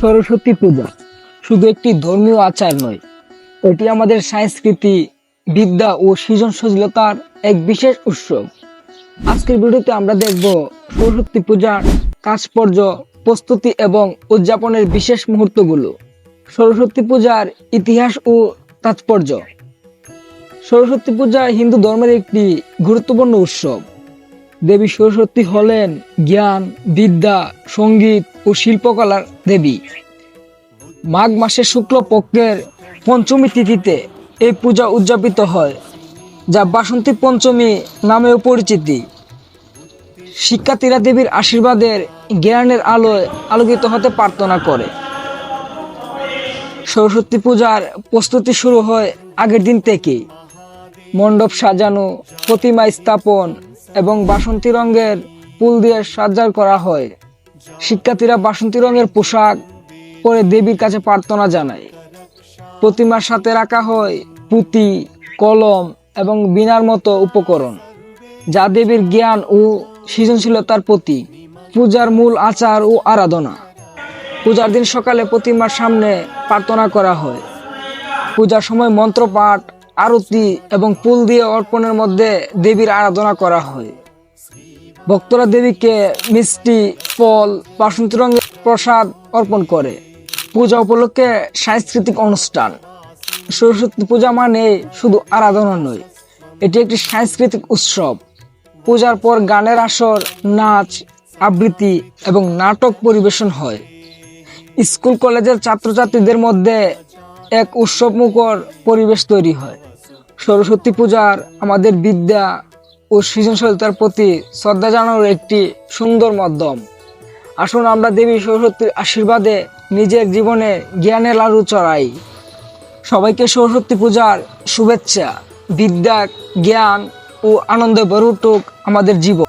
সরস্বতী পূজা শুধু একটি ধর্মীয় আচার নয়, এটি আমাদের সংস্কৃতি, বিদ্যা ও সৃজনশীলতার এক বিশেষ উৎসব। আজকের ভিডিওতে আমরা দেখব সরস্বতী পূজার তাৎপর্য, প্রস্তুতি এবং উদযাপনের বিশেষ মুহূর্তগুলো। সরস্বতী পূজার ইতিহাস ও তাৎপর্য। সরস্বতী পূজা হিন্দু ধর্মের একটি গুরুত্বপূর্ণ উৎসব। দেবী সরস্বতী হলেন জ্ঞান, বিদ্যা, সঙ্গীত ও শিল্পকলার দেবী। মাঘ মাসের শুক্লপক্ষের পঞ্চমী তিথিতে এই পূজা উদযাপিত হয়, যা বাসন্তী পঞ্চমী নামেও পরিচিতি। শিক্ষার্থীরা দেবীর আশীর্বাদের জ্ঞানের আলোয় আলোকিত হতে প্রার্থনা করে। সরস্বতী পূজার প্রস্তুতি শুরু হয় আগের দিন থেকেই। মণ্ডপ সাজানো, প্রতিমা স্থাপন এবং বাসন্তী রঙের ফুল দিয়ে সজ্জা করা হয়। শিক্ষার্থীরা বাসন্তী রঙের পোশাক পরে দেবীর কাছে প্রার্থনা জানায়। প্রতিমার সাথে রাখা হয় পুঁতি, কলম এবং বীণার মতো উপকরণ, যা দেবীর জ্ঞান ও সৃজনশীলতার প্রতীক। পূজার মূল আচার ও আরাধনা। পূজার দিন সকালে প্রতিমার সামনে প্রার্থনা করা হয়। পূজার সময় মন্ত্রপাঠ, আরতি এবং ফুল দিয়ে অর্পণের মধ্যে দেবীর আরাধনা করা হয়। ভক্তরা দেবীকে মিষ্টি, ফল, বাসন্তী রঙের প্রসাদ অর্পণ করে। পূজা উপলক্ষে সাংস্কৃতিক অনুষ্ঠান। সরস্বতী পূজা মানে শুধু আরাধনা নয়, এটি একটি সাংস্কৃতিক উৎসব। পূজার পর গানের আসর, নাচ, আবৃত্তি এবং নাটক পরিবেশন হয়। স্কুল কলেজের ছাত্রছাত্রীদের মধ্যে এক উৎসবমুখর পরিবেশ তৈরি হয়। সরস্বতী পূজার আমাদের বিদ্যা ও সৃজনশীলতার প্রতি শ্রদ্ধা জানানোর একটি সুন্দর মাধ্যম। আসুন আমরা দেবী সরস্বতীর আশীর্বাদে নিজের জীবনে জ্ঞানের আলো ছড়াই। সবাইকে সরস্বতী পূজার শুভেচ্ছা। বিদ্যা, জ্ঞান ও আনন্দে ভরে উঠুক আমাদের জীবন।